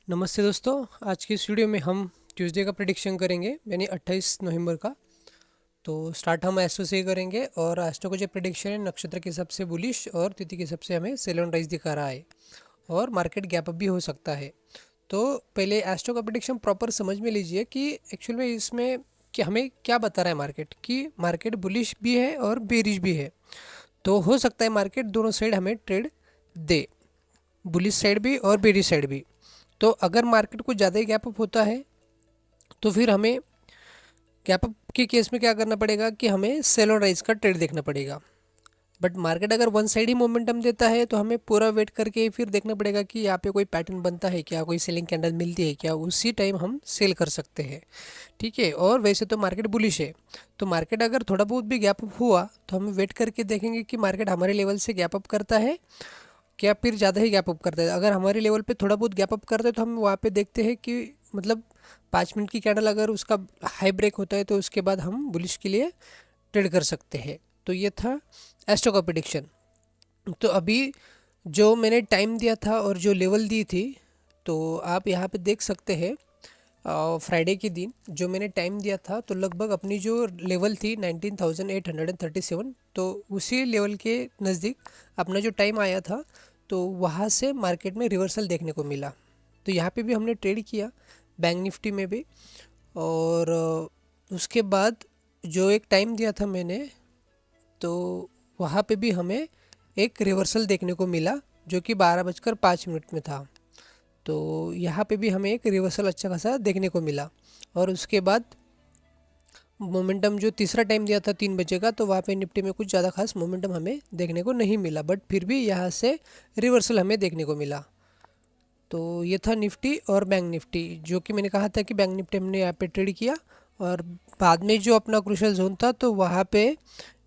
नमस्ते दोस्तों। आज की इस वीडियो में हम ट्यूसडे का प्रेडिक्शन करेंगे, यानी 28 नवंबर का। तो स्टार्ट हम एस्ट्रो से ही करेंगे और एस्ट्रो का जो प्रेडिक्शन है नक्षत्र के हिसाब से बुलिश और तिथि के हिसाब से हमें सेल ऑन राइज दिखा रहा है और मार्केट गैप अप भी हो सकता है। तो पहले एस्ट्रो का प्रेडिक्शन प्रॉपर समझ में लीजिए कि एक्चुअल में इसमें कि हमें क्या बता रहा है मार्केट, कि मार्केट बुलिश भी है और बेरिश भी है। तो हो सकता है मार्केट दोनों साइड हमें ट्रेड दे, बुलिश साइड भी और बेरिश साइड भी। तो अगर मार्केट को ज़्यादा ही गैप अप होता है तो फिर हमें गैप अप के केस में क्या करना पड़ेगा कि हमें सेल और राइज का ट्रेड देखना पड़ेगा। बट मार्केट अगर वन साइड ही मोमेंटम देता है तो हमें पूरा वेट करके फिर देखना पड़ेगा कि यहाँ पे कोई पैटर्न बनता है क्या, कोई सेलिंग कैंडल मिलती है क्या, उसी टाइम हम सेल कर सकते हैं। ठीक है। और वैसे तो मार्केट बुलिश है, तो मार्केट अगर थोड़ा बहुत भी गैप अप हुआ तो हम वेट करके देखेंगे कि मार्केट हमारे लेवल से गैप अप करता है क्या, फिर ज़्यादा ही गैप अप करता है। अगर हमारे लेवल पे थोड़ा बहुत गैप अप करता है तो हम वहाँ पे देखते हैं कि मतलब 5 मिनट की कैंडल अगर उसका हाई ब्रेक होता है तो उसके बाद हम बुलिश के लिए ट्रेड कर सकते हैं। तो ये था एस्ट्रो का प्रेडिक्शन। तो अभी जो मैंने टाइम दिया था और जो लेवल दी थी, तो आप यहाँ पे देख सकते हैं। फ्राइडे के दिन जो मैंने टाइम दिया था तो लगभग अपनी जो लेवल थी 19,837, तो उसी लेवल के नज़दीक अपना जो टाइम आया था, तो वहाँ से मार्केट में रिवर्सल देखने को मिला। तो यहाँ पे भी हमने ट्रेड किया बैंक निफ्टी में भी। और उसके बाद जो एक टाइम दिया था मैंने, तो वहाँ पे भी हमें एक रिवर्सल देखने को मिला जो कि 12:05 में था। तो यहाँ पे भी हमें एक रिवर्सल अच्छा खासा देखने को मिला। और उसके बाद मोमेंटम जो तीसरा टाइम दिया था 3 बजे का, तो वहाँ पे निफ्टी में कुछ ज़्यादा खास मोमेंटम हमें देखने को नहीं मिला, बट फिर भी यहाँ से रिवर्सल हमें देखने को मिला। तो ये था निफ्टी और बैंक निफ्टी, जो कि मैंने कहा था कि बैंक निफ्टी हमने यहाँ पे ट्रेड किया। और बाद में जो अपना क्रूशल जोन था तो वहाँ पे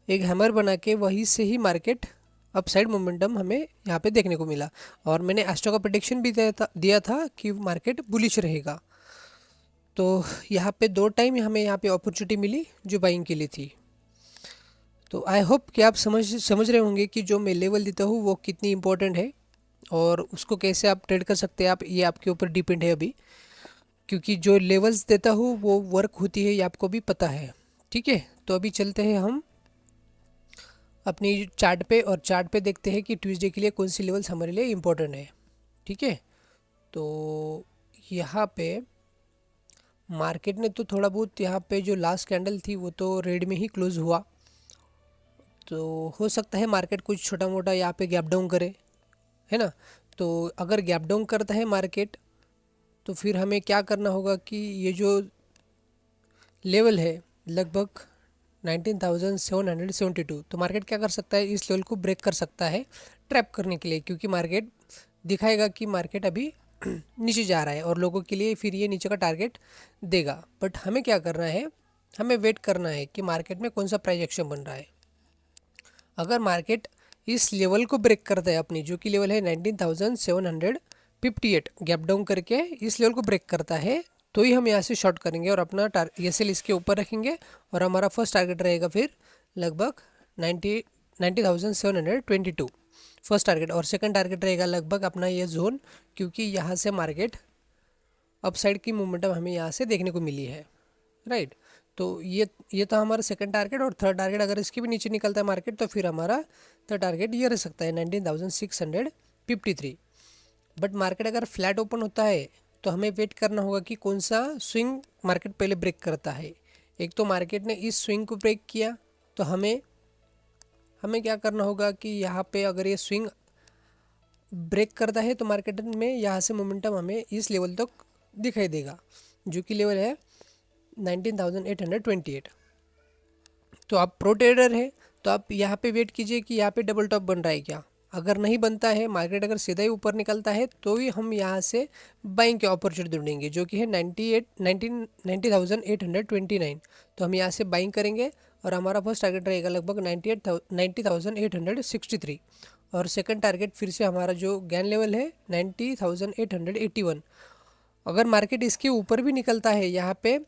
एक हैमर बना के वहीं से ही मार्केट अपसाइड मोमेंटम हमें यहाँ पे देखने को मिला। और मैंने एस्ट्रो का प्रेडिक्शन भी दिया था कि मार्केट बुलिश रहेगा। तो यहाँ पे 2 टाइम हमें यहाँ पे अपॉर्चुनिटी मिली जो बाइंग के लिए थी। तो आई होप कि आप समझ रहे होंगे कि जो मैं लेवल देता हूँ वो कितनी इंपॉर्टेंट है और उसको कैसे आप ट्रेड कर सकते हैं। आप ये आपके ऊपर डिपेंड है अभी, क्योंकि जो लेवल्स देता हूँ वो वर्क होती है, ये आपको भी पता है। ठीक है। तो अभी चलते हैं हम अपनी चार्ट पे, और चार्ट पे देखते हैं कि ट्यूसडे के लिए कौन सी लेवल्स हमारे लिए इम्पोर्टेंट है। ठीक है। तो यहाँ पे मार्केट ने तो थोड़ा बहुत, यहाँ पे जो लास्ट कैंडल थी वो तो रेड में ही क्लोज हुआ। तो हो सकता है मार्केट कुछ छोटा मोटा यहाँ पे गैप डाउन करे, है ना। तो अगर गैप डाउन करता है मार्केट तो फिर हमें क्या करना होगा कि ये जो लेवल है लगभग 19,772, तो मार्केट क्या कर सकता है, इस लेवल को ब्रेक कर सकता है ट्रैप करने के लिए, क्योंकि मार्केट दिखाएगा कि मार्केट अभी नीचे जा रहा है और लोगों के लिए फिर ये नीचे का टारगेट देगा। बट हमें क्या करना है, हमें वेट करना है कि मार्केट में कौन सा प्राइस एक्शन बन रहा है। अगर मार्केट इस लेवल को ब्रेक करता है अपनी, जो कि लेवल है 19,758, गैप डाउन करके इस लेवल को ब्रेक करता है, तो ही हम यहाँ से शॉर्ट करेंगे और अपना एसएल इसके ऊपर रखेंगे। और हमारा फर्स्ट टारगेट रहेगा फिर लगभग 90,722 फर्स्ट टारगेट, और सेकंड टारगेट रहेगा लगभग अपना ये जोन, क्योंकि यहाँ से मार्केट अपसाइड की मोमेंटम हमें यहाँ से देखने को मिली है। राइट। तो ये था हमारा सेकंड टारगेट। और थर्ड टारगेट अगर इसके भी नीचे निकलता है मार्केट तो फिर हमारा थर्ड टारगेट ये रह सकता है 19,653। बट मार्केट अगर फ्लैट ओपन होता है तो हमें वेट करना होगा कि कौन सा स्विंग मार्केट पहले ब्रेक करता है। एक तो मार्केट ने इस स्विंग को ब्रेक किया, तो हमें हमें क्या करना होगा कि यहाँ पे अगर ये स्विंग ब्रेक करता है तो मार्केट में यहाँ से मोमेंटम हमें इस लेवल तक दिखाई देगा, जो कि लेवल है 19,828। तो आप प्रो ट्रेडर है तो आप यहाँ पे वेट कीजिए कि यहाँ पे डबल टॉप बन रहा है क्या। अगर नहीं बनता है, मार्केट अगर सीधा ही ऊपर निकलता है, तो ही हम यहाँ से बाइंग के अपॉर्चुनिटी ढूंढेंगे, जो कि है 90,829। तो हम यहाँ से बाइंग करेंगे और हमारा फर्स्ट टारगेट रहेगा लगभग 90,863। और सेकंड टारगेट फिर से हमारा जो गैन लेवल है 90,881। अगर मार्केट इसके ऊपर भी निकलता है यहाँ पे,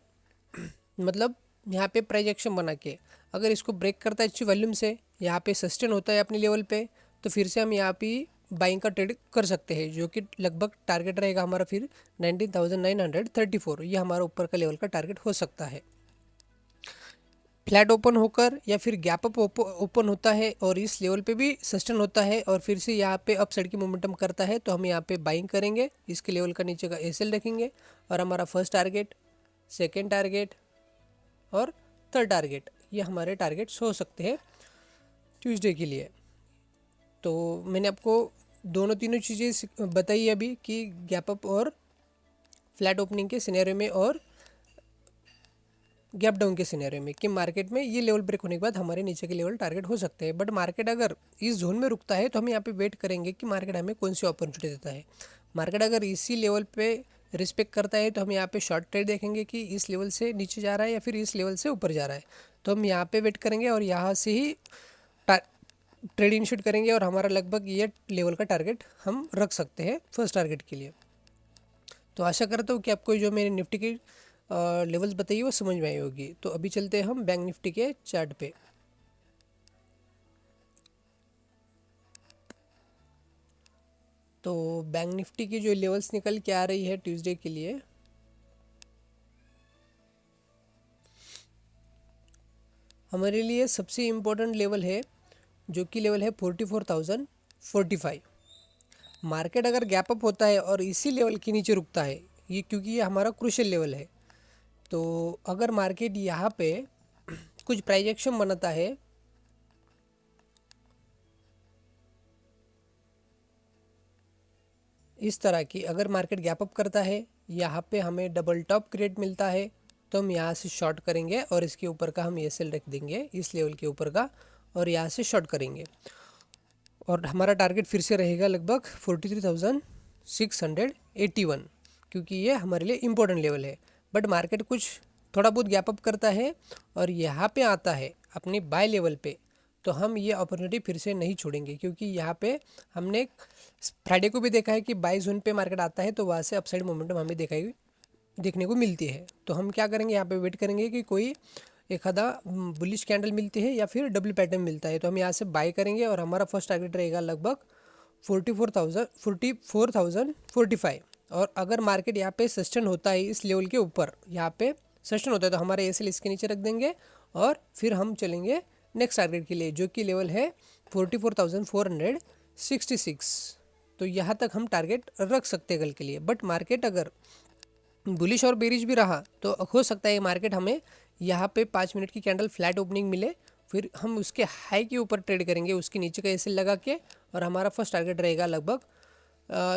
मतलब यहाँ पे प्राइस एक्शन बना के अगर इसको ब्रेक करता है अच्छी वॉल्यूम से, यहाँ पे सस्टेन होता है अपने लेवल पे, तो फिर से हम यहाँ पे बाइंग का ट्रेड कर सकते हैं, जो कि लगभग टारगेट रहेगा हमारा फिर 19,934। ये हमारा ऊपर का लेवल का टारगेट हो सकता है। फ्लैट ओपन होकर या फिर गैप अप ओपन होता है और इस लेवल पे भी सस्टेन होता है और फिर से यहाँ पे अप साइड की मोमेंटम करता है, तो हम यहाँ पे बाइंग करेंगे। इसके लेवल का नीचे का एसएल रखेंगे और हमारा फर्स्ट टारगेट, सेकेंड टारगेट और थर्ड टारगेट, ये हमारे टारगेट्स हो सकते हैं ट्यूसडे के लिए। तो मैंने आपको दोनों तीनों चीज़ें बताई अभी कि गैप अप और फ्लैट ओपनिंग के सिनेरियो में और गैप डाउन के सिनेरियो में, कि मार्केट में ये लेवल ब्रेक होने के बाद हमारे नीचे के लेवल टारगेट हो सकते हैं। बट मार्केट अगर इस जोन में रुकता है तो हम यहाँ पे वेट करेंगे कि मार्केट हमें कौन सी अपॉर्चुनिटी देता है। मार्केट अगर इसी लेवल पे रिस्पेक्ट करता है तो हम यहाँ पे शॉर्ट ट्रेड देखेंगे कि इस लेवल से नीचे जा रहा है या फिर इस लेवल से ऊपर जा रहा है, तो हम यहाँ पे वेट करेंगे और यहाँ से ही ट्रेड इनिशिएट करेंगे और हमारा लगभग ये लेवल का टारगेट हम रख सकते हैं फर्स्ट टारगेट के लिए। तो आशा करता हूँ कि आपको जो मैंने निफ्टी की लेवल्स बताइए वो समझ में आई होगी। तो अभी चलते हैं हम बैंक निफ्टी के चार्ट पे। तो बैंक निफ्टी की जो लेवल्स निकल के आ रही है ट्यूसडे के लिए, हमारे लिए सबसे इम्पोर्टेंट लेवल है जो कि लेवल है 44,045। मार्केट अगर गैप अप होता है और इसी लेवल के नीचे रुकता है, ये क्योंकि ये हमारा क्रूशियल लेवल है, तो अगर मार्केट यहाँ पे कुछ प्राइस एक्शन बनाता है इस तरह की, अगर मार्केट गैप अप करता है, यहाँ पे हमें डबल टॉप क्रिएट मिलता है, तो हम यहाँ से शॉर्ट करेंगे और इसके ऊपर का हम एसएल रख देंगे इस लेवल के ऊपर का और यहाँ से शॉर्ट करेंगे और हमारा टारगेट फिर से रहेगा लगभग 43,681, क्योंकि ये हमारे लिए इम्पोर्टेंट लेवल है। बट मार्केट कुछ थोड़ा बहुत गैप अप करता है और यहाँ पे आता है अपने बाय लेवल पे, तो हम ये अपॉर्चुनिटी फिर से नहीं छोड़ेंगे, क्योंकि यहाँ पे हमने फ्राइडे को भी देखा है कि बाय जोन पे मार्केट आता है तो वहाँ से अपसाइड मोमेंटम हमें देखने को मिलती है। तो हम क्या करेंगे, यहाँ पे वेट करेंगे कि कोई एक आधा बुलिश कैंडल मिलती है या फिर डबल पैटर्न मिलता है, तो हम यहाँ से बाय करेंगे और हमारा फर्स्ट टारगेट रहेगा लगभग 44,045। और अगर मार्केट यहाँ पे सस्टेन होता है इस लेवल के ऊपर, यहाँ पे सस्टेन होता है, तो हमारे एसएल इसके नीचे रख देंगे और फिर हम चलेंगे नेक्स्ट टारगेट के लिए, जो कि लेवल है 44,466। तो यहाँ तक हम टारगेट रख सकते हैं कल के लिए। बट मार्केट अगर बुलिश और बेरिश भी रहा तो हो सकता है मार्केट हमें यहाँ पे 5 मिनट की कैंडल फ्लैट ओपनिंग मिले, फिर हम उसके हाई के ऊपर ट्रेड करेंगे उसके नीचे का एसएल लगा के, और हमारा फर्स्ट टारगेट रहेगा लगभग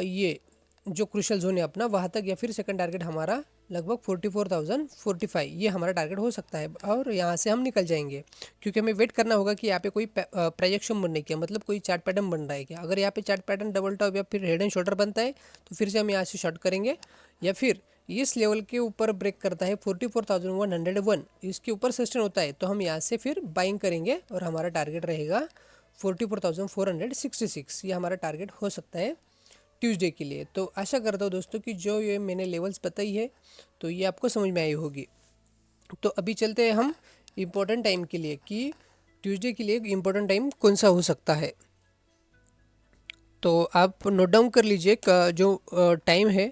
ये जो क्रूशियल जोन है अपना वहाँ तक, या फिर सेकंड टारगेट हमारा लगभग 44,045, ये हमारा टारगेट हो सकता है। और यहाँ से हम निकल जाएंगे, क्योंकि हमें वेट करना होगा कि यहाँ पे कोई प्रोजेक्शन बनने की, मतलब कोई चार्ट पैटर्न बन रहा है क्या। अगर यहाँ पे चार्ट पैटर्न डबल टॉप या फिर हेड एंड शोल्डर बनता है तो फिर से हम यहाँ से शॉर्ट करेंगे, या फिर इस लेवल के ऊपर ब्रेक करता है 44,101, इसके ऊपर सस्टेन होता है तो हम यहाँ से फिर बाइंग करेंगे और हमारा टारगेट रहेगा 44,466। ये हमारा टारगेट हो सकता है ट्यूसडे के लिए। तो आशा करता हूँ दोस्तों कि जो ये मैंने लेवल्स बताई है तो ये आपको समझ में आई होगी। तो अभी चलते हैं हम इम्पोर्टेंट टाइम के लिए कि ट्यूसडे के लिए इम्पोर्टेंट टाइम कौन सा हो सकता है। तो आप नोट डाउन कर लीजिए जो टाइम है।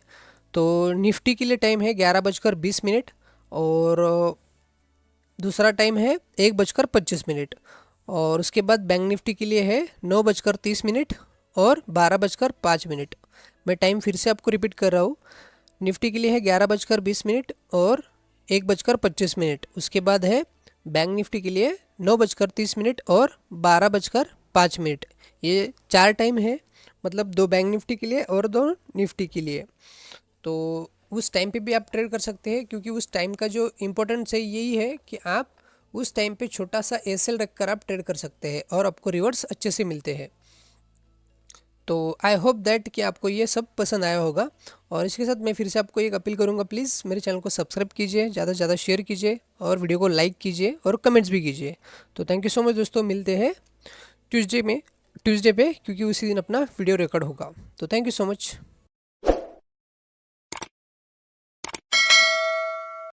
तो निफ्टी के लिए टाइम है 11:20 और दूसरा टाइम है 1:25, और उसके बाद बैंक निफ्टी के लिए है 9:30 और 12:05। मैं टाइम फिर से आपको रिपीट कर रहा हूँ। निफ्टी के लिए है 11:20 और 1:25। उसके बाद है बैंक निफ्टी के लिए 9:30 और 12:05। ये 4 टाइम है, मतलब 2 बैंक निफ्टी के लिए और 2 निफ्टी के लिए। तो उस टाइम पे भी आप ट्रेड कर सकते हैं, क्योंकि उस टाइम का जो इम्पोर्टेंस है यही है कि आप उस टाइम पे छोटा सा एसएल रखकर आप ट्रेड कर सकते हैं और आपको रिवर्स अच्छे से मिलते हैं। तो आई होप दैट कि आपको ये सब पसंद आया होगा। और इसके साथ मैं फिर से आपको एक अपील करूँगा, प्लीज़ मेरे चैनल को सब्सक्राइब कीजिए, ज़्यादा से ज़्यादा शेयर कीजिए और वीडियो को लाइक कीजिए और कमेंट्स भी कीजिए। तो थैंक यू सो मच दोस्तों, मिलते हैं ट्यूसडे पे, क्योंकि उसी दिन अपना वीडियो रिकॉर्ड होगा। तो थैंक यू सो मच।